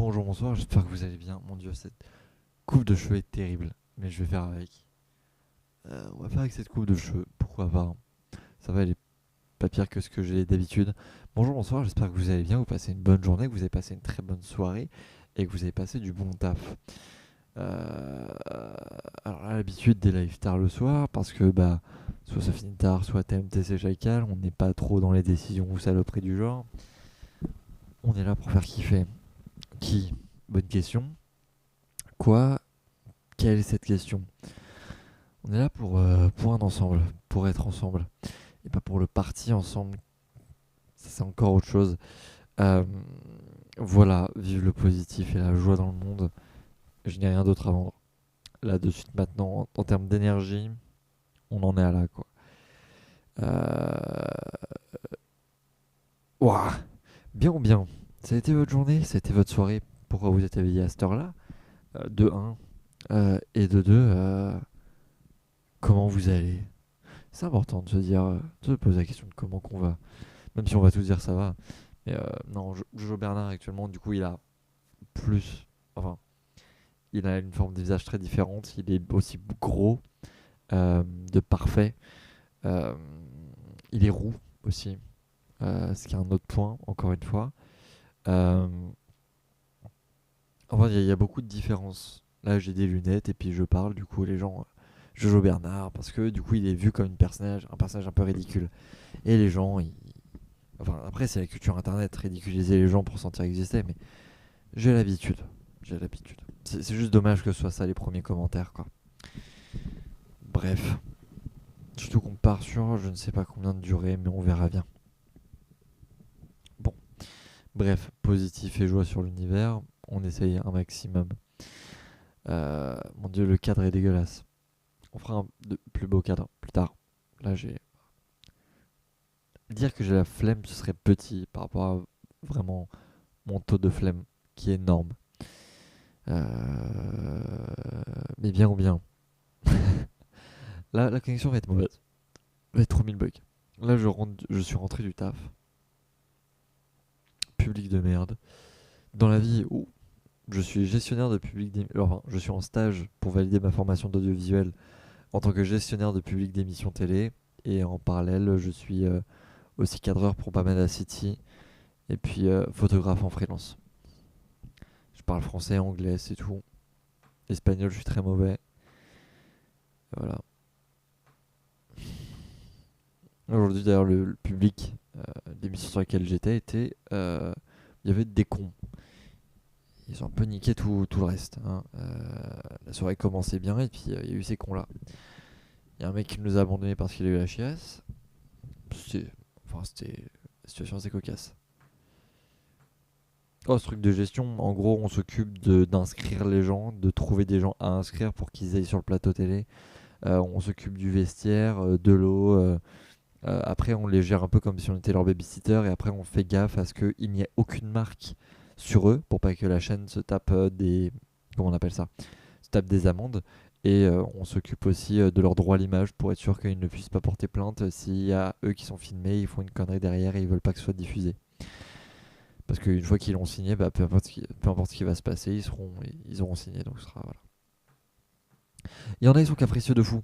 Bonjour, bonsoir, j'espère que vous allez bien. Mon dieu, cette coupe de cheveux est terrible, mais je vais faire avec. On va faire avec cette coupe de cheveux, pourquoi pas, hein. Ça va, elle est pas pire que ce que j'ai d'habitude. Bonjour, bonsoir, j'espère que vous allez bien, vous passez une bonne journée, que vous avez passé une très bonne soirée et que vous avez passé du bon taf. Euh, alors là, l'habitude des lives tard le soir, parce que soit ça finit tard, soit TMT c'est Chacal, on n'est pas trop dans les décisions ou saloperies du genre. On est là pour faire kiffer. Qui? Bonne question. Quoi? Quelle est cette question? On est là pour un ensemble, pour être ensemble, et pas pour le parti ensemble. Ça, c'est encore autre chose. Euh, voilà, vive le positif et la joie dans le monde. Je n'ai rien d'autre à vendre. Là, de suite, maintenant, en termes d'énergie, on en est à là, quoi. Ouah, bien ou bien? Ça a été votre journée? Ça a été votre soirée? Pourquoi vous êtes éveillé à cette heure-là? De un. Et de 2, comment vous allez? C'est important de se dire, de se poser la question de comment qu'on va. Même si on va tous dire ça va. Mais non, Jojo Bernard actuellement, du coup, il a plus. Enfin, il a une forme de visage très différente. Il est aussi gros, de parfait. Euh, il est roux aussi, ce qui est un autre point, encore une fois. Euh, enfin, il y a beaucoup de différences. Là, j'ai des lunettes et puis je parle, du coup, les gens. Jojo Bernard, parce que du coup, il est vu comme un personnage un peu ridicule. Et les gens, enfin, après, c'est la culture internet, ridiculiser les gens pour sentir exister, mais j'ai l'habitude. J'ai l'habitude. C'est juste dommage que ce soit ça les premiers commentaires, quoi. Bref. Surtout qu'on part sur je ne sais pas combien de durée, mais on verra bien. Bon. Bref, positif et joie sur l'univers. On essaye un maximum. Mon dieu, le cadre est dégueulasse. On fera un plus beau cadre plus tard. Là, j'ai. Dire que j'ai la flemme, ce serait petit par rapport à vraiment mon taux de flemme qui est énorme. Mais bien ou bien. Là, la connexion va être mauvaise. Va être trop mille bugs. Là, je suis rentré du taf. Public de merde. Dans la vie où je suis gestionnaire de enfin, je suis en stage pour valider ma formation d'audiovisuel en tant que gestionnaire de public d'émissions télé. Et en parallèle, je suis aussi cadreur pour Bamada City. Et puis photographe en freelance. Je parle français, anglais, c'est tout. Espagnol, je suis très mauvais. Voilà. Aujourd'hui, d'ailleurs, le public d'émission sur laquelle j'étais était. Il y avait des cons. Ils ont un peu niqué tout le reste, hein. La soirée commençait bien et puis il y a eu ces cons là. Il y a un mec qui nous a abandonné parce qu'il a eu la chiasse. C'était, c'était une situation assez cocasse. Oh, ce truc de gestion, en gros, on s'occupe d'inscrire les gens, de trouver des gens à inscrire pour qu'ils aillent sur le plateau télé. On s'occupe du vestiaire, de l'eau. Après, on les gère un peu comme si on était leur babysitter. Et après, on fait gaffe à ce qu'il n'y ait aucune marque sur eux pour pas que la chaîne se tape des. Comment on appelle ça? Se tape des amendes. Et on s'occupe aussi de leur droit à l'image pour être sûr qu'ils ne puissent pas porter plainte s'il y a eux qui sont filmés, ils font une connerie derrière et ils veulent pas que ce soit diffusé. Parce qu'une fois qu'ils l'ont signé, peu importe ce qui va se passer, ils auront signé. Donc ce sera, voilà. Il y en a, ils sont capricieux de fou.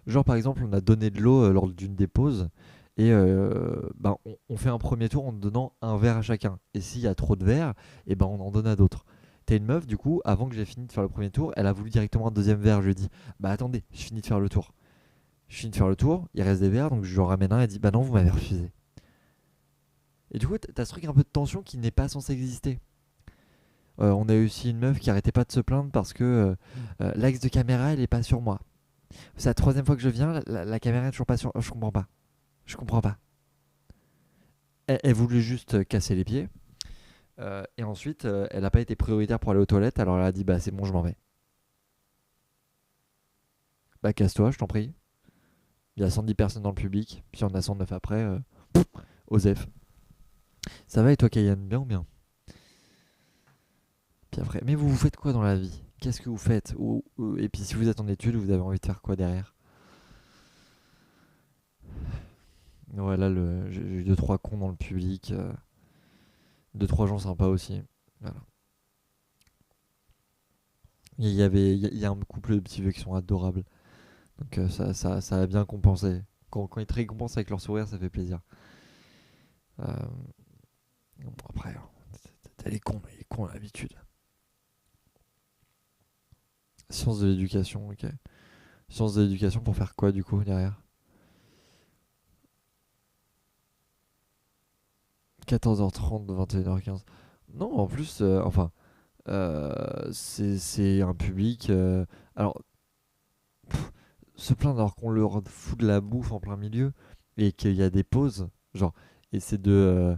Genre, par exemple, on a donné de l'eau lors d'une des pauses. Et on fait un premier tour en donnant un verre à chacun. Et s'il y a trop de verres, et ben on en donne à d'autres. T'as une meuf, du coup, avant que j'ai fini de faire le premier tour, elle a voulu directement un deuxième verre. Je lui ai dit, bah attendez, je finis de faire le tour. Je finis de faire le tour, il reste des verres, donc je lui en ramène un. Elle dit, bah non, vous m'avez refusé. Et du coup, t'as ce truc un peu de tension qui n'est pas censé exister. On a eu aussi une meuf qui arrêtait pas de se plaindre parce que l'axe de caméra, elle est pas sur moi. C'est la troisième fois que je viens, la caméra est toujours pas sur. Je comprends pas. Je comprends pas. Elle voulait juste casser les pieds. Et ensuite, elle n'a pas été prioritaire pour aller aux toilettes. Alors elle a dit, bah c'est bon, je m'en vais. Bah casse-toi, je t'en prie. Il y a 110 personnes dans le public. Puis on a 109 après. Osef. Ça va et toi, Kayane? Bien ou bien? Puis après, mais vous faites quoi dans la vie? Qu'est-ce que vous faites? Et puis si vous êtes en études, vous avez envie de faire quoi derrière? Ouais, là, j'ai eu deux trois cons dans le public. Deux trois gens sympas aussi. Voilà. Il y a un couple de petits vieux qui sont adorables. Donc ça a bien compensé. Quand ils te récompensent avec leur sourire, ça fait plaisir. Euh, bon, après, t'as les cons à l'habitude. Sciences de l'éducation, ok. Sciences de l'éducation pour faire quoi du coup derrière? 14h30, 21h15. Non, en plus, c'est un public. Alors, se plaindre alors qu'on leur fout de la bouffe en plein milieu et qu'il y a des pauses, genre, et c'est de.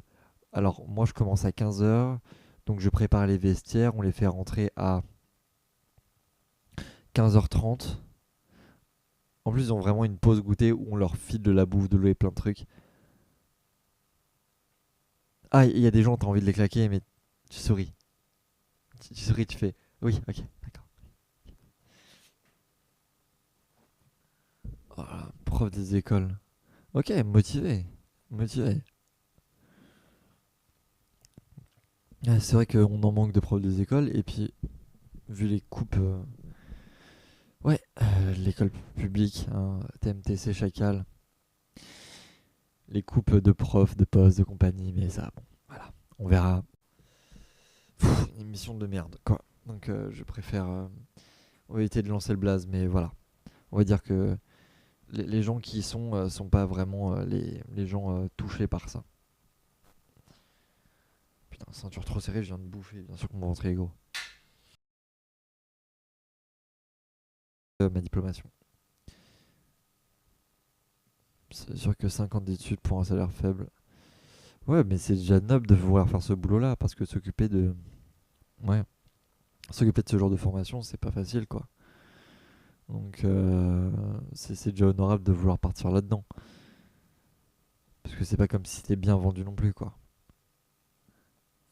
Alors, moi je commence à 15h, donc je prépare les vestiaires, on les fait rentrer à 15h30. En plus, ils ont vraiment une pause goûter où on leur file de la bouffe, de l'eau et plein de trucs. Ah, il y a des gens, t'as envie de les claquer, mais tu souris. Tu souris, tu fais. Oui, ok, d'accord. Voilà, prof des écoles. Ok, motivé. Motivé. Ouais, c'est vrai qu'on en manque de profs des écoles, et puis, vu les coupes. Ouais, l'école publique, hein, TMTC, Chacal, les coupes de profs, de postes, de compagnie, mais ça, bon, voilà, on verra. Une émission de merde, quoi. Donc je préfère. On va éviter de lancer le blaze, mais voilà. On va dire que les gens qui y sont pas vraiment les gens touchés par ça. Putain, ceinture trop serrée, je viens de bouffer, bien sûr qu'on va rentrer les gros. Ma diplomation. C'est sûr que 5 ans d'études pour un salaire faible. Ouais, mais c'est déjà noble de vouloir faire ce boulot-là, parce que s'occuper de. Ouais, s'occuper de ce genre de formation, c'est pas facile, quoi. Donc c'est déjà honorable de vouloir partir là-dedans. Parce que c'est pas comme si c'était bien vendu non plus, quoi.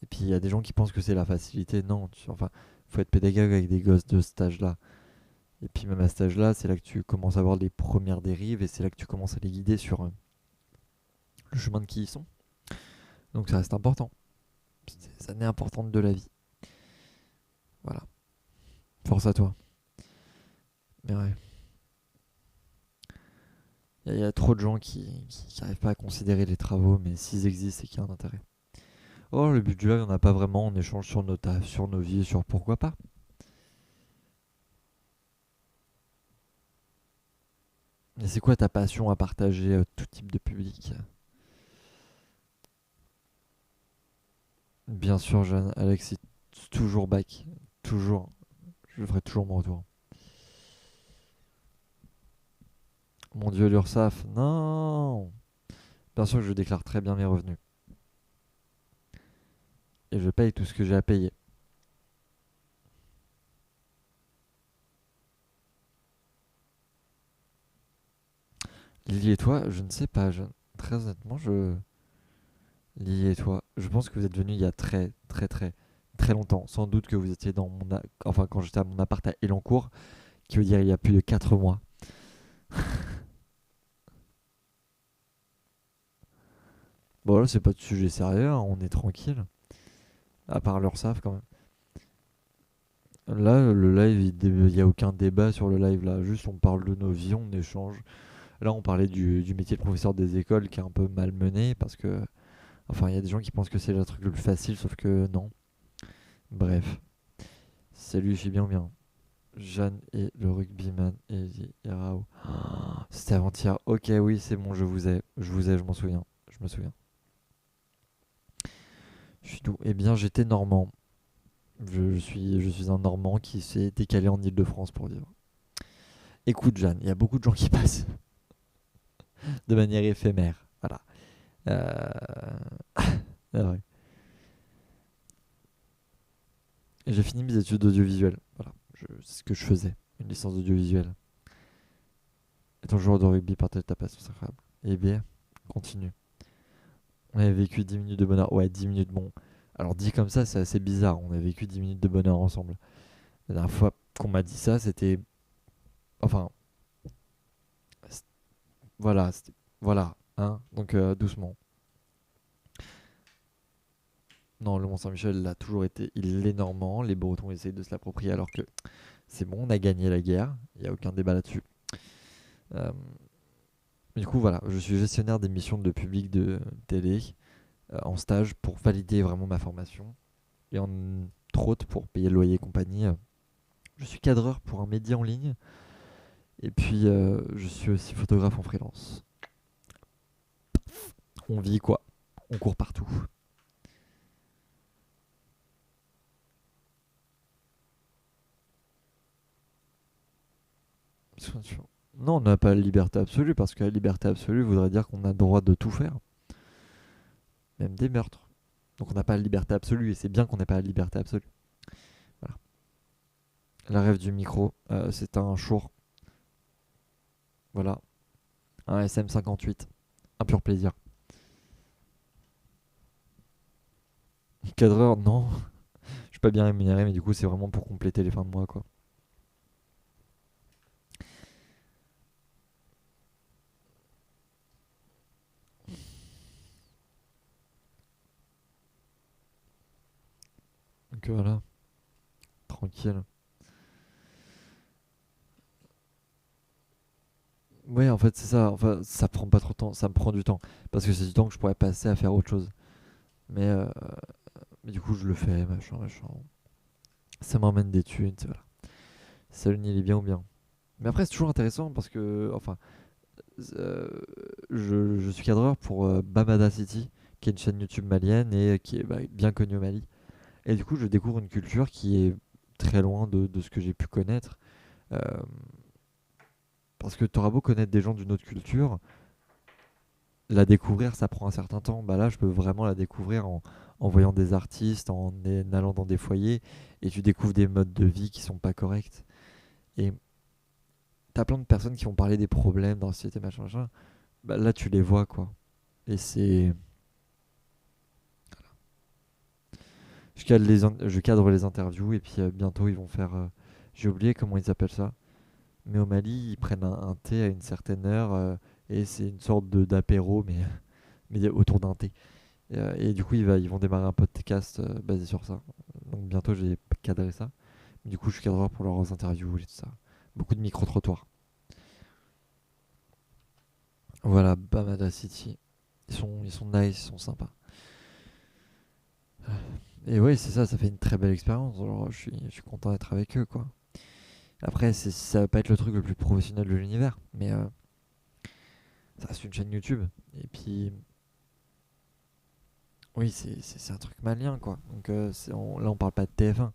Et puis il y a des gens qui pensent que c'est la facilité. Non, enfin, faut être pédagogue avec des gosses de cet âge-là. Et puis même à cet âge-là, c'est là que tu commences à voir les premières dérives et c'est là que tu commences à les guider sur le chemin de qui ils sont. Donc ça reste important. C'est année importante de la vie. Voilà. Force à toi. Mais ouais. Il y a trop de gens qui arrivent pas à considérer les travaux, mais s'ils existent, c'est qu'il y a un intérêt. Oh, le but du live, il n'y en a pas vraiment. On échange sur nos tafs, sur nos vies, sur pourquoi pas. Et c'est quoi ta passion à partager tout type de public? Bien sûr, Jeanne, Alex est toujours back. Toujours. Je ferai toujours mon retour. Mon dieu, l'URSSAF. Non. Bien sûr que je déclare très bien mes revenus. Et je paye tout ce que j'ai à payer. Lily et toi, je ne sais pas, Jeanne. Très honnêtement, je. Lily et toi, je pense que vous êtes venus il y a très, très, très, très longtemps. Sans doute que vous étiez dans enfin, quand j'étais à mon appart à Elancourt, qui veut dire il y a plus de 4 mois. Bon, là, c'est pas de sujet sérieux, hein, on est tranquille. À part l'URSSAF, quand même. Là, le live, il n'y a aucun débat sur le live là. Juste, on parle de nos vies, on échange. Là, on parlait du métier de professeur des écoles qui est un peu malmené parce que, enfin, il y a des gens qui pensent que c'est le truc le plus facile, sauf que non. Bref, salut, je suis bien ou bien. Jeanne et le rugbyman et Rao. C'était avant-hier. Ok, oui, c'est bon, je vous ai, je m'en souviens. Je me souviens. Je suis d'où? Eh bien, j'étais normand. Je suis un normand qui s'est décalé en Île-de-France pour vivre. Écoute, Jeanne, il y a beaucoup de gens qui passent de manière éphémère. Voilà. Ah ouais. Et j'ai fini mes études d'audiovisuel. Voilà. C'est ce que je faisais. Une licence d'audiovisuel. Et ton joueur de rugby partage ta passion, c'est incroyable. Eh bien, continue. On avait vécu 10 minutes de bonheur. Ouais, 10 minutes, bon. Alors, dit comme ça, c'est assez bizarre. On a vécu 10 minutes de bonheur ensemble. La dernière fois qu'on m'a dit ça, c'était. Enfin, c'est- voilà. Voilà. Hein. Donc, doucement. Non, le Mont-Saint-Michel, il a toujours été. Il est normand. Les Bretons essayent de se l'approprier alors que c'est bon, on a gagné la guerre. Il n'y a aucun débat là-dessus. Euh, du coup, voilà, je suis gestionnaire d'émissions de public de télé en stage pour valider vraiment ma formation. Et entre autres, pour payer le loyer et compagnie. Je suis cadreur pour un média en ligne. Et puis, je suis aussi photographe en freelance. On vit quoi? On court partout. Non, on n'a pas la liberté absolue parce que la liberté absolue voudrait dire qu'on a le droit de tout faire, même des meurtres. Donc on n'a pas la liberté absolue et c'est bien qu'on n'ait pas la liberté absolue. Voilà. La rêve du micro, c'est un Shure, voilà, un SM58, un pur plaisir. Cadreur, non, je suis pas bien rémunéré, mais du coup c'est vraiment pour compléter les fins de mois quoi. Donc voilà, tranquille. Ouais, en fait c'est ça. Enfin, ça prend pas trop de temps, ça me prend du temps parce que c'est du temps que je pourrais passer à faire autre chose. Mais, euh, mais du coup je le fais, machin, machin. Ça m'emmène des thunes, voilà. Salut, il est bien ou bien. Mais après, c'est toujours intéressant parce que, enfin, euh, je suis cadreur pour Bamada City, qui est une chaîne YouTube malienne et qui est bien connue au Mali. Et du coup, je découvre une culture qui est très loin de ce que j'ai pu connaître. Euh, Parce que tu auras beau connaître des gens d'une autre culture, la découvrir, ça prend un certain temps. Bah là, je peux vraiment la découvrir en voyant des artistes, en allant dans des foyers, et tu découvres des modes de vie qui sont pas corrects. Et t'as plein de personnes qui vont parler des problèmes dans la société, machin, machin. Bah, là, tu les vois, quoi. Et c'est. Je cadre les interviews, et puis bientôt, ils vont faire. J'ai oublié comment ils appellent ça. Mais au Mali, ils prennent un thé à une certaine heure, et c'est une sorte d'apéro, mais autour d'un thé. Et du coup, ils vont démarrer un podcast basé sur ça. Donc bientôt, j'ai cadré ça. Du coup, je suis cadreur pour leurs interviews et tout ça. Beaucoup de micro-trottoirs. Voilà, Bamada City. Ils sont nice, ils sont sympas. Et ouais, c'est ça, ça fait une très belle expérience. Alors, je suis content d'être avec eux, quoi. Après, ça va pas être le truc le plus professionnel de l'univers, mais ça reste une chaîne YouTube. Et puis, oui, c'est un truc malien, quoi. Donc là, on parle pas de TF1.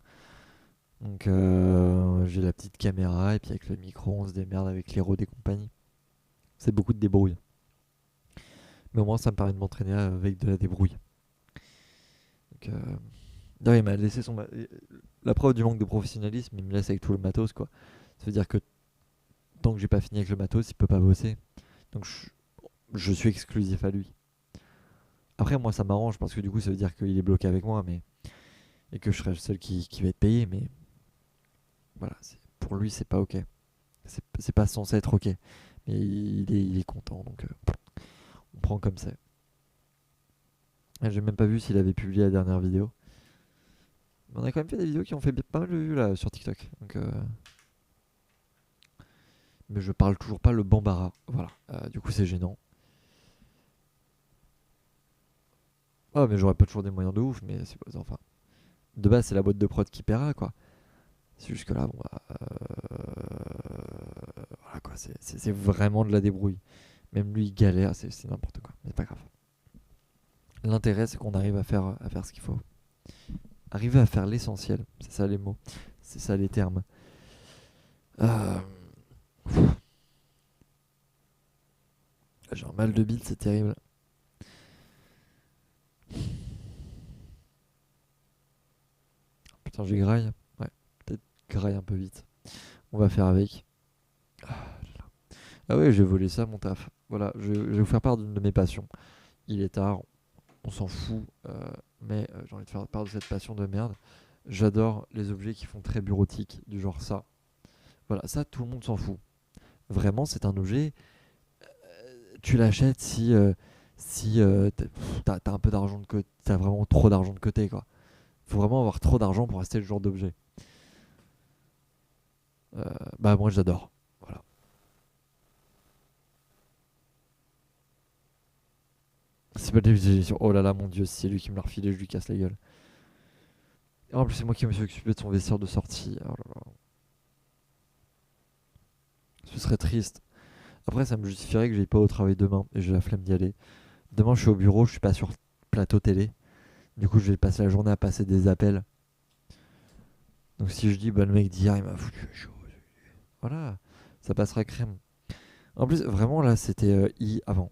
Donc j'ai la petite caméra, et puis avec le micro, on se démerde avec les rods et compagnie. C'est beaucoup de débrouille. Mais au moins, ça me permet de m'entraîner avec de la débrouille. Donc, d'ailleurs, il m'a laissé la preuve du manque de professionnalisme, il me laisse avec tout le matos, quoi. Ça veut dire que tant que j'ai pas fini avec le matos, il peut pas bosser. Donc je suis exclusif à lui. Après, moi, ça m'arrange parce que du coup, ça veut dire qu'il est bloqué avec moi, et que je serai le seul qui va être payé. Mais voilà, pour lui, c'est pas ok. C'est pas censé être ok. Mais il est content, donc on prend comme ça. J'ai même pas vu s'il avait publié la dernière vidéo. Mais on a quand même fait des vidéos qui ont fait pas mal de vues là sur TikTok. Donc, mais je parle toujours pas le bambara. Voilà. Du coup, c'est gênant. Ah, mais j'aurais pas toujours des moyens de ouf, mais c'est pas. Enfin, de base, c'est la boîte de prod qui paiera, quoi. C'est juste que là, bon, voilà, quoi. C'est vraiment de la débrouille. Même lui, il galère, c'est n'importe quoi. Mais c'est pas grave. L'intérêt, c'est qu'on arrive à faire ce qu'il faut. Arriver à faire l'essentiel. C'est ça les mots. C'est ça les termes. Euh, J'ai un mal de bite, c'est terrible. Putain, j'ai graille. Ouais, peut-être graille un peu vite. On va faire avec. Ah ouais, j'ai volé ça, mon taf. Voilà, je vais vous faire part d'une de mes passions. Il est tard, on s'en fout, mais j'ai envie de faire part de cette passion de merde. J'adore les objets qui font très bureautique, du genre ça. Voilà, ça, tout le monde s'en fout. Vraiment, c'est un objet, tu l'achètes si si t'as un peu d'argent de côté, t'as vraiment trop d'argent de côté, quoi. Faut vraiment avoir trop d'argent pour acheter ce genre d'objet. Euh, Bah moi j'adore. Voilà. C'est pas de l'édition. Oh là là, mon dieu, si c'est lui qui me l'a refilé, je lui casse la gueule. Et en plus, c'est moi qui me suis occupé de son vestiaire de sortie. Oh là là. Ce serait triste. Après, ça me justifierait que j'aille pas au travail demain et j'ai la flemme d'y aller. Demain, je suis au bureau, je suis pas sur plateau télé. Du coup, je vais passer la journée à passer des appels. Donc, si je dis, bah, le mec d'hier, il m'a foutu chaud. Voilà, ça passera crème. En plus, vraiment, là, c'était avant.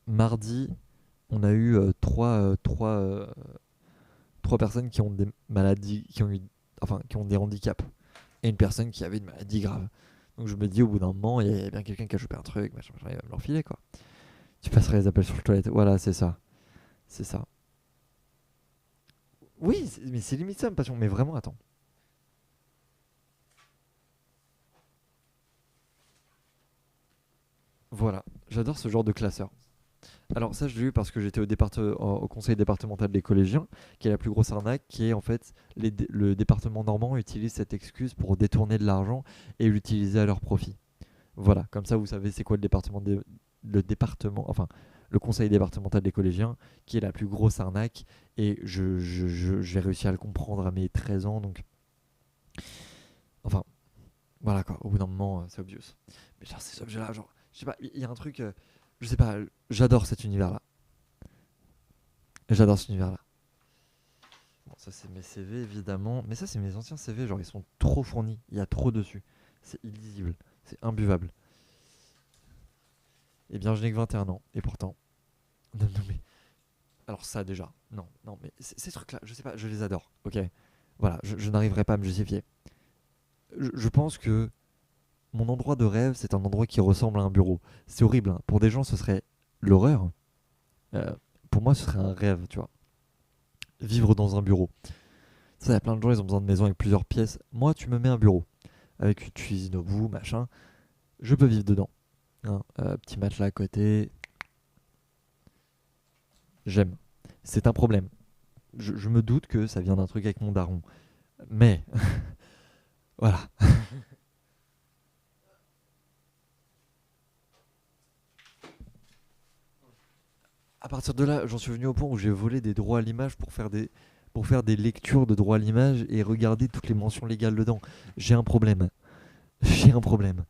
Mardi, on a eu trois personnes qui ont des maladies, qui ont des handicaps. Et une personne qui avait une maladie grave. Donc, je me dis, au bout d'un moment, il y a bien quelqu'un qui a chopé un truc, machin, machin, il va me l'enfiler, quoi. Tu passeras les appels sur le toilette. Voilà, c'est ça. C'est ça. Oui, mais c'est limite ça, ma passion. Mais vraiment, attends. Voilà, j'adore ce genre de classeur. Alors ça, je l'ai eu parce que j'étais au conseil départemental des collégiens, qui est la plus grosse arnaque, qui est en fait le département normand utilise cette excuse pour détourner de l'argent et l'utiliser à leur profit. Voilà, comme ça vous savez c'est quoi le département, enfin le conseil départemental des collégiens, qui est la plus grosse arnaque, et j'ai réussi à le comprendre à mes 13 ans, donc enfin voilà quoi, au bout d'un moment c'est obvious. Mais genre ces objets-là, genre, je sais pas, il y a un truc, je sais pas, j'adore cet univers-là. J'adore cet univers-là. Bon, ça c'est mes CV évidemment, mais ça c'est mes anciens CV, genre ils sont trop fournis, il y a trop dessus. C'est illisible, c'est imbuvable. Eh bien je n'ai que 21 ans, et pourtant... Non, non, mais... Alors ça déjà, non, non, mais ces trucs-là, je sais pas, je les adore, ok. Voilà, je n'arriverai pas à me justifier. Je pense que mon endroit de rêve, c'est un endroit qui ressemble à un bureau. C'est horrible, hein. Pour des gens ce serait l'horreur. Euh, pour moi ce serait un rêve, tu vois. Vivre dans un bureau. Ça, il y a plein de gens, ils ont besoin de maisons avec plusieurs pièces. Moi, tu me mets un bureau avec une cuisine au bout, machin, je peux vivre dedans. Hein. Petit matelas à côté, j'aime. C'est un problème. Je me doute que ça vient d'un truc avec mon daron. Mais, voilà. À partir de là, j'en suis venu au point où j'ai volé des droits à l'image pour faire des lectures de droits à l'image et regarder toutes les mentions légales dedans. J'ai un problème. J'ai un problème.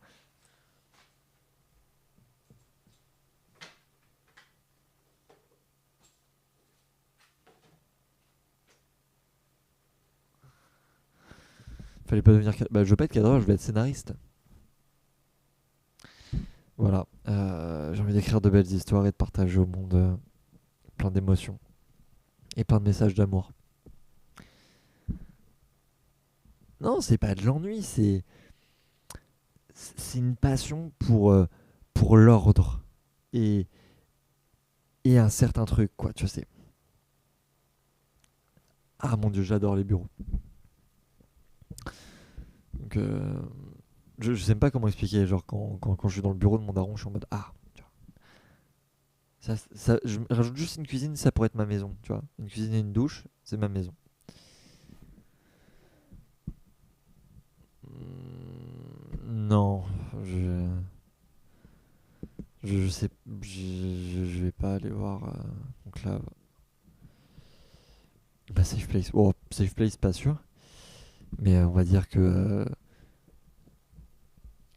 Fallait pas devenir. Bah, je veux pas être cadreur, je veux être scénariste. Voilà. J'ai envie d'écrire de belles histoires et de partager au monde plein d'émotions et plein de messages d'amour. Non, c'est pas de l'ennui, c'est une passion pour l'ordre et, et un certain truc, quoi, tu sais. Ah mon dieu, j'adore les bureaux. Donc, je sais même pas comment expliquer. Genre, quand je suis dans le bureau de mon daron, je suis en mode ah, tu vois. Je rajoute juste une cuisine, ça pourrait être ma maison, tu vois. Une cuisine et une douche, c'est ma maison. Non, je, je sais, je vais pas aller voir. Donc là, bah, Safe Place. Oh, Safe Place, pas sûr. Mais on va dire que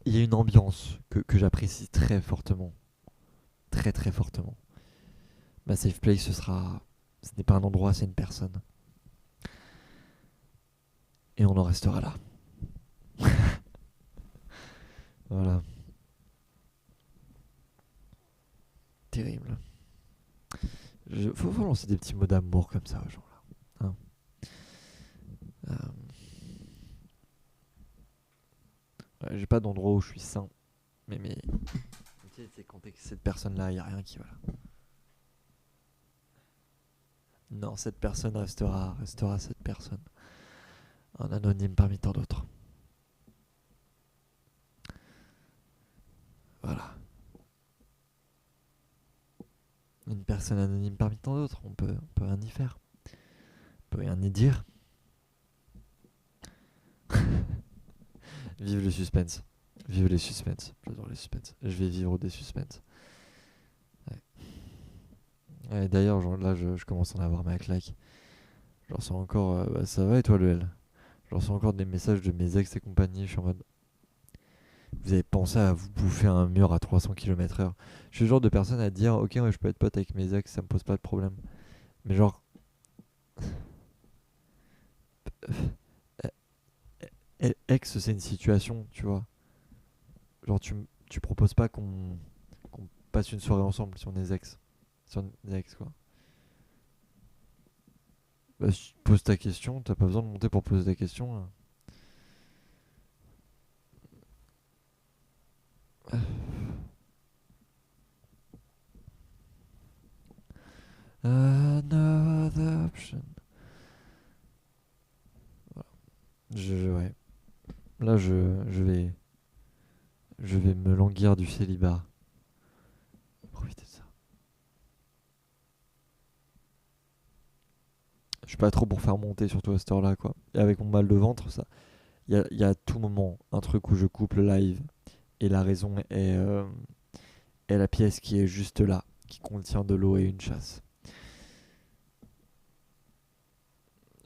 il y a une ambiance que j'apprécie très fortement. Très très fortement. Ma Safe Place, ce n'est pas un endroit, c'est une personne. Et on en restera là. Voilà. Terrible. Faut lancer des petits mots d'amour comme ça aux gens là. Hein. Euh, ouais, j'ai pas d'endroit où je suis sain. Mais tu sais, quand t'es avec cette personne-là, il y a rien qui va là. Non, cette personne restera cette personne. Un anonyme parmi tant d'autres. Voilà. Une personne anonyme parmi tant d'autres, on peut rien y faire. On peut rien y dire. Vive le suspense. Vive les suspens. J'adore les suspens. Je vais vivre des suspens. Ouais. Ouais, d'ailleurs, là, je commence à en avoir ma claque. Je reçois encore. Bah, ça va et toi, le L? Je reçois encore des messages de mes ex et compagnie. Je suis en mode. Vous avez pensé à vous bouffer un mur à 300 km/h. Je suis le genre de personne à dire ok, ouais, je peux être pote avec mes ex, ça me pose pas de problème. Mais genre, ex, c'est une situation, tu vois. Genre, tu proposes pas qu'on passe une soirée ensemble si on est ex. Si on est ex, quoi. Bah, pose ta question, t'as pas besoin de monter pour poser ta question, là. Another option. Voilà. Ouais. Là, je vais me languir du célibat. Profiter de ça. Je suis pas trop pour faire monter, surtout à cette heure-là, quoi. Et avec mon mal de ventre, ça, il y a à tout moment un truc où je coupe le live et la raison est la pièce qui est juste là, qui contient de l'eau et une chasse.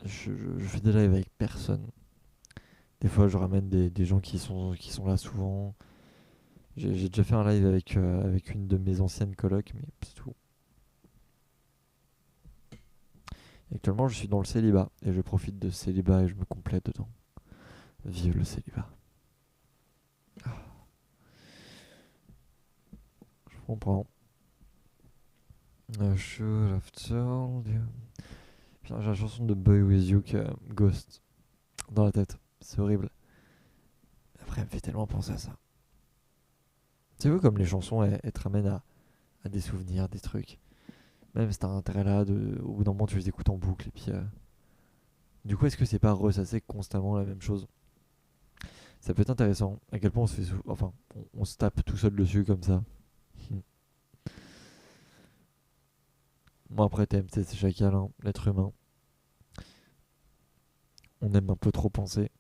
Je fais des lives avec personne. Des fois, je ramène des gens qui sont là souvent. J'ai déjà fait un live avec une de mes anciennes colocs, mais c'est tout. Et actuellement, je suis dans le célibat et je profite de ce célibat et je me complète dedans. Vive le célibat. Je comprends. I should have told you. Putain, j'ai la chanson de Boy With You que Ghost dans la tête. C'est horrible. Après, elle me fait tellement penser à ça. C'est vous comme les chansons, elles te ramènent à des souvenirs, des trucs. Même si t'as un intérêt là, au bout d'un moment, tu les écoutes en boucle. Et puis, du coup, est-ce que c'est pas ressasser constamment la même chose? Ça peut être intéressant. À quel point on se fait enfin, on se tape tout seul dessus comme ça. Moi, après, TMC, c'est chacal, hein, l'être humain. On aime un peu trop penser.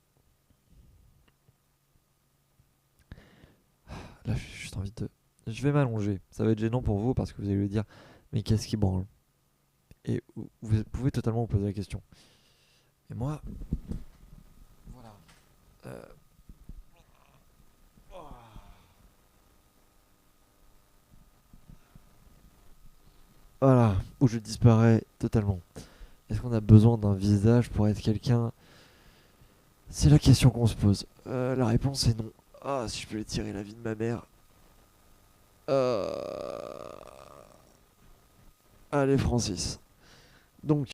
Là, j'ai juste envie de. Je vais m'allonger. Ça va être gênant pour vous parce que vous allez lui dire mais qu'est-ce qui branle? Et vous pouvez totalement vous poser la question. Et moi, voilà. Euh, voilà, où je disparais totalement. Est-ce qu'on a besoin d'un visage pour être quelqu'un? C'est la question qu'on se pose. La réponse est non. Ah, si je peux tirer la vie de ma mère. Euh... Allez, Francis. Donc,